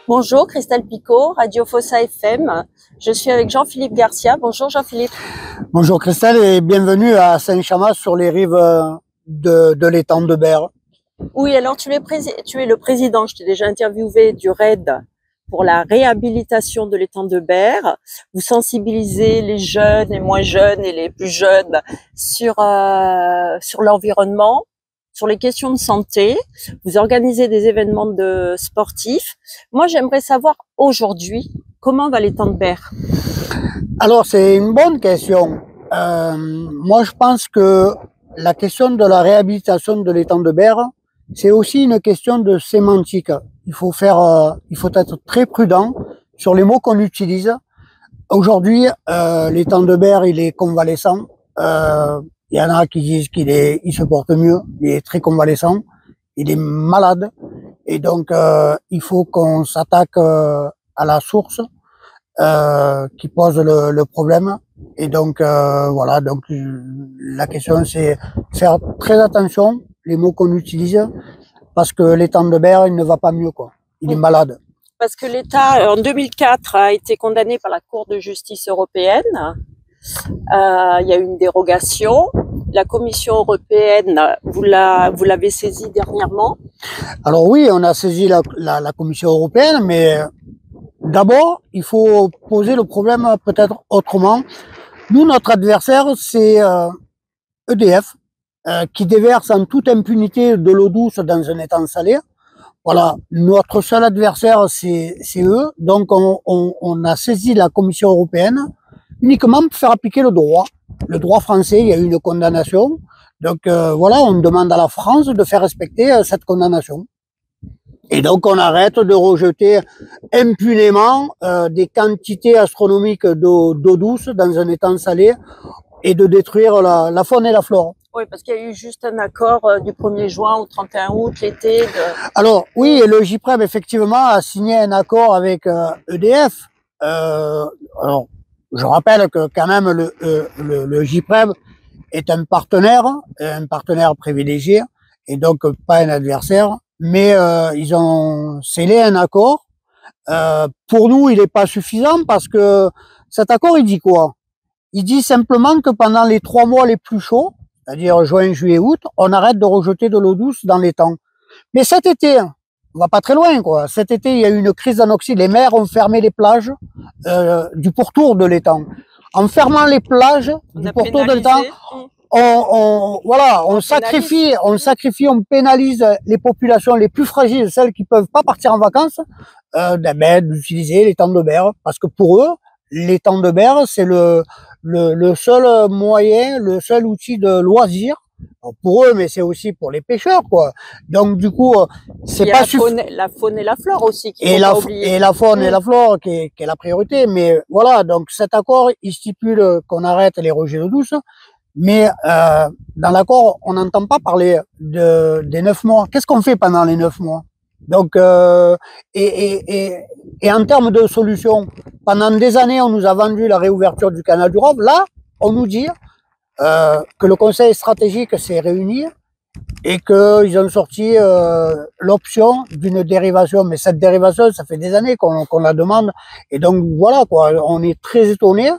Bonjour, Christelle Picot, Radio Fossa FM. Je suis avec Jean-Philippe Garcia. Bonjour Jean-Philippe. Bonjour Christelle et bienvenue à Saint-Chamas sur les rives de l'étang de Berre. Oui, alors tu es le président, je t'ai déjà interviewé, du RAID pour la réhabilitation de l'étang de Berre. Vous sensibilisez les jeunes, les moins jeunes et les plus jeunes sur l'environnement, sur les questions de santé. Vous organisez des événements sportifs. Moi, j'aimerais savoir aujourd'hui, comment va l'étang de Berre? Alors, c'est une bonne question. Moi, je pense que la question de la réhabilitation de l'étang de Berre, c'est aussi une question de sémantique. Il faut être très prudent sur les mots qu'on utilise. Aujourd'hui, l'étang de Berre, il est convalescent. Il y en a qui disent il se porte mieux, il est très convalescent, il est malade, et donc il faut qu'on s'attaque à la source qui pose le problème. Et donc voilà, donc la question c'est faire très attention les mots qu'on utilise, parce que l'étang de Berre, il ne va pas mieux, quoi. Il est malade. Parce que l'État, en 2004, a été condamné par la Cour de justice européenne. Il y a eu une dérogation. La Commission européenne, vous l'avez saisie dernièrement? Alors oui, on a saisi la Commission européenne, mais d'abord, il faut poser le problème peut-être autrement. Nous, notre adversaire, c'est EDF, qui déverse en toute impunité de l'eau douce dans un étang salé. Voilà, notre seul adversaire, c'est eux. Donc, on a saisi la Commission européenne uniquement pour faire appliquer le droit français. Il y a eu une condamnation. Donc, voilà, on demande à la France de faire respecter cette condamnation. Et donc, on arrête de rejeter impunément des quantités astronomiques d'eau douce dans un étang salé et de détruire la faune et la flore. Oui, parce qu'il y a eu juste un accord du 1er juin au 31 août, l'été. Alors, oui, le GIPREB, effectivement, a signé un accord avec EDF. Alors, je rappelle que quand même, le GIPREB est un partenaire privilégié, et donc pas un adversaire. Mais ils ont scellé un accord. Pour nous, il n'est pas suffisant, parce que cet accord, il dit quoi? Il dit simplement que pendant les 3 mois les plus chauds, c'est-à-dire juin, juillet, août, on arrête de rejeter de l'eau douce dans l'étang. Mais cet été, on va pas très loin, quoi. Cet été, il y a eu une crise d'anoxie. Les maires ont fermé les plages du pourtour de l'étang. En fermant les plages du pourtour de l'étang, on sacrifie, on pénalise les populations les plus fragiles, celles qui peuvent pas partir en vacances, d'utiliser l'étang de Berre, parce que pour eux, l'étang de Berre, c'est le seul moyen, le seul outil de loisir pour eux, mais c'est aussi pour les pêcheurs, quoi. Donc du coup, c'est pas suffisant. La faune et la flore aussi. Et la faune et la flore qui est la priorité. Mais voilà, donc cet accord, il stipule qu'on arrête les rejets d'eau douce. Mais dans l'accord, on n'entend pas parler des 9 mois. Qu'est-ce qu'on fait pendant les 9 mois? Donc, et en termes de solutions, pendant des années, on nous a vendu la réouverture du canal du Rhône. Là, on nous dit que le conseil stratégique s'est réuni et qu'ils ont sorti l'option d'une dérivation. Mais cette dérivation, ça fait des années qu'on la demande. Et donc, voilà, quoi, on est très étonnés.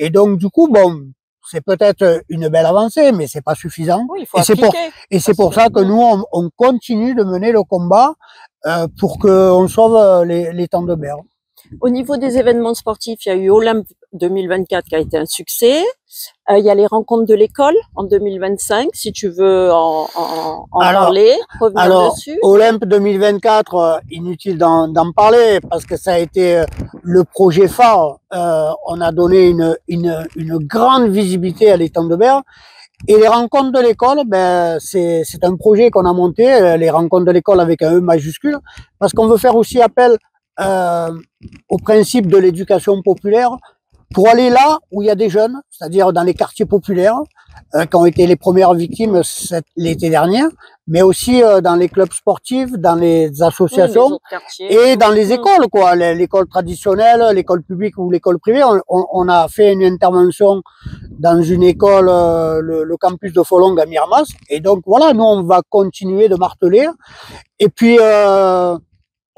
Et donc, du coup, bon, c'est peut-être une belle avancée, mais c'est pas suffisant. Oui, il faut c'est pour ça que nous, on continue de mener le combat pour qu'on sauve l'étang de Berre. Au niveau des événements sportifs, il y a eu Olympe 2024 qui a été un succès. Il y a les rencontres de l'école en 2025, si tu veux en parler, revenir dessus. Olympe 2024, inutile d'en parler, parce que ça a été le projet phare. On a donné une grande visibilité à l'étang de Berre. Et les rencontres de l'école, ben, c'est un projet qu'on a monté, les rencontres de l'école avec un E majuscule, parce qu'on veut faire aussi appel au principe de l'éducation populaire pour aller là où il y a des jeunes, c'est-à-dire dans les quartiers populaires, qui ont été les premières victimes l'été dernier, mais aussi dans les clubs sportifs, dans les associations et dans les écoles, quoi, l'école traditionnelle, l'école publique ou l'école privée. On a fait une intervention dans une école, le campus de Folong à Miramas, et donc voilà, nous on va continuer de marteler. Et puis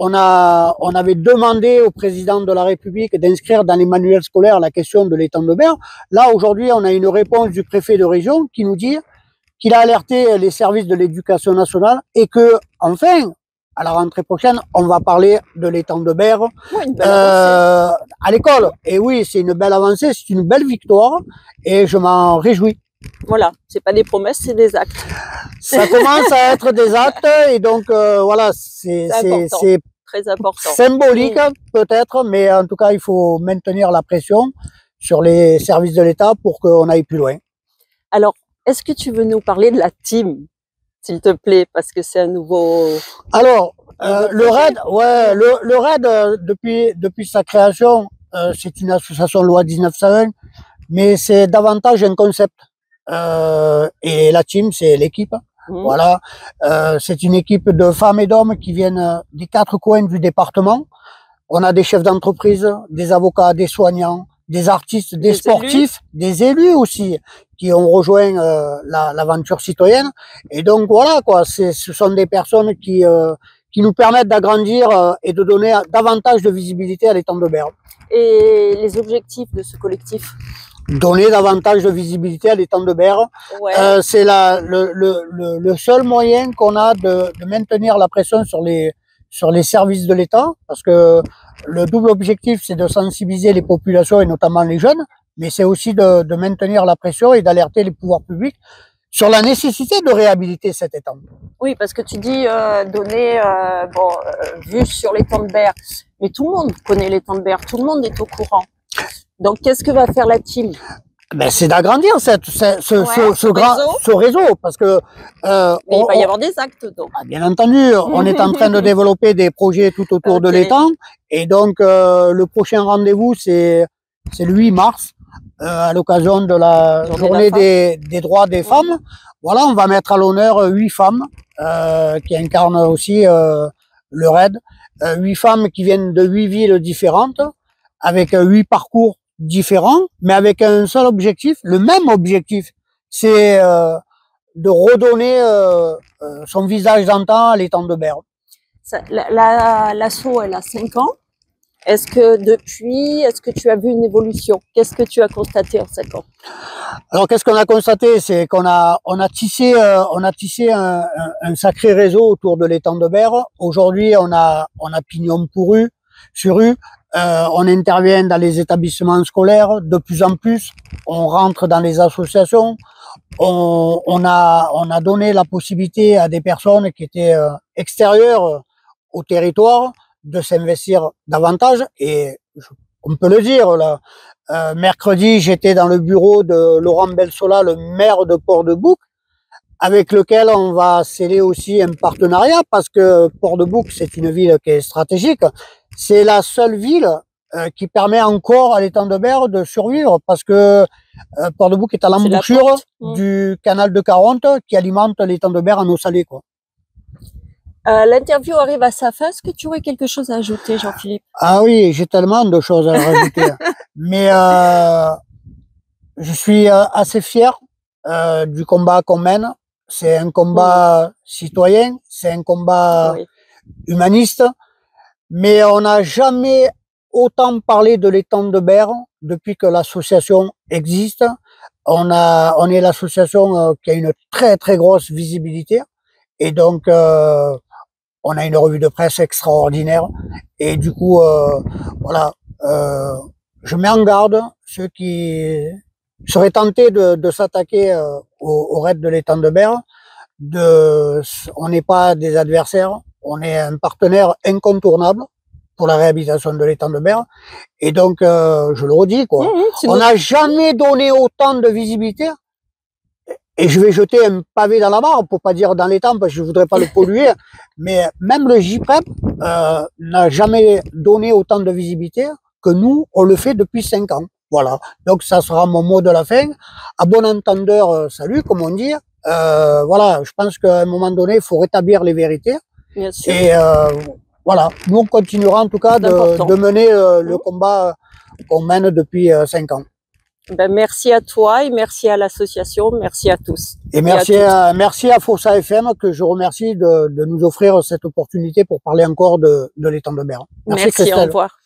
on avait demandé au président de la République d'inscrire dans les manuels scolaires la question de l'étang de Berre. Là, aujourd'hui, on a une réponse du préfet de région qui nous dit qu'il a alerté les services de l'éducation nationale et que, enfin, à la rentrée prochaine, on va parler de l'étang de Berre à l'école. Et oui, c'est une belle avancée, c'est une belle victoire et je m'en réjouis. Voilà, c'est pas des promesses, c'est des actes. Ça commence à être des actes et donc voilà, c'est très important. Symbolique peut-être, mais en tout cas, il faut maintenir la pression sur les services de l'État pour qu'on aille plus loin. Alors, est-ce que tu veux nous parler de la team, s'il te plaît, parce que c'est un nouveau... Alors, le RAID, ouais, le RAID, depuis sa création, c'est une association loi 1901, mais c'est davantage un concept. Et la team, c'est l'équipe. Voilà, c'est une équipe de femmes et d'hommes qui viennent des 4 coins du département. On a des chefs d'entreprise, des avocats, des soignants, des artistes, des sportifs, des élus aussi, qui ont rejoint l'aventure citoyenne. Et donc voilà, quoi, ce sont des personnes qui nous permettent d'agrandir et de donner davantage de visibilité à l'étang de Berre. Et les objectifs de ce collectif? Donner davantage de visibilité à l'étang de Berre. Ouais. C'est le seul moyen qu'on a de maintenir la pression sur les services de l'État, parce que le double objectif, c'est de sensibiliser les populations et notamment les jeunes, mais c'est aussi de maintenir la pression et d'alerter les pouvoirs publics sur la nécessité de réhabiliter cet étang. Oui, parce que tu dis donner vue sur l'étang de Berre, mais tout le monde connaît l'étang de Berre, tout le monde est au courant. Donc, qu'est-ce que va faire la team? Ben, c'est d'agrandir ce réseau, parce que mais il va y avoir des actes, donc. Bien entendu, on est en train de développer des projets tout autour de l'étang, et donc le prochain rendez-vous, c'est le 8 mars, à l'occasion de la journée des droits des femmes. Voilà, on va mettre à l'honneur 8 femmes qui incarnent aussi le RAID, 8 femmes qui viennent de 8 villes différentes, avec 8 parcours différents, mais avec un seul objectif, le même objectif, c'est de redonner son visage d'antan à l'étang de Berre. L'asso, elle a 5 ans. Est-ce que tu as vu une évolution? Qu'est-ce que tu as constaté en 5 ans? Alors, qu'est-ce qu'on a constaté? C'est qu'on a tissé un sacré réseau autour de l'étang de Berre. Aujourd'hui, on a pignon sur rue. On intervient dans les établissements scolaires de plus en plus. On rentre dans les associations. On a donné la possibilité à des personnes qui étaient extérieures au territoire de s'investir davantage. Et on peut le dire, là, mercredi, j'étais dans le bureau de Laurent Belsola, le maire de Port-de-Bouc, avec lequel on va sceller aussi un partenariat, parce que Port-de-Bouc, c'est une ville qui est stratégique. C'est la seule ville qui permet encore à l'étang de Berre de survivre, parce que Port-de-Bouc est à l'embouchure du canal de Caronte qui alimente l'étang de Berre en eau salée, quoi. L'interview arrive à sa fin. Est-ce que tu aurais quelque chose à ajouter, Jean-Philippe? Ah oui, j'ai tellement de choses à rajouter. Mais je suis assez fier du combat qu'on mène. C'est un combat citoyen, c'est un combat humaniste, mais on n'a jamais autant parlé de l'étang de Berre depuis que l'association existe. On est l'association qui a une très très grosse visibilité, et donc on a une revue de presse extraordinaire, et du coup voilà, je mets en garde ceux qui seraient tentés de s'attaquer au raid de l'étang de Berre. On n'est pas des adversaires, on est un partenaire incontournable pour la réhabilitation de l'étang de Berre. Et donc, je le redis, quoi. On n'a jamais donné autant de visibilité. Et je vais jeter un pavé dans la mare, pour pas dire dans l'étang, parce que je voudrais pas le polluer. Mais même le JPREP n'a jamais donné autant de visibilité que nous, on le fait depuis 5 ans. Voilà. Donc, ça sera mon mot de la fin. À bon entendeur, salut, comme on dit. Voilà, je pense qu'à un moment donné, il faut rétablir les vérités. Bien sûr. Et voilà, nous on continuera en tout cas de mener le combat qu'on mène depuis 5 ans. Ben, merci à toi et merci à l'association, merci à tous. Et merci à Fossa FM que je remercie de nous offrir cette opportunité pour parler encore de l'étang de Berre. Merci, au revoir.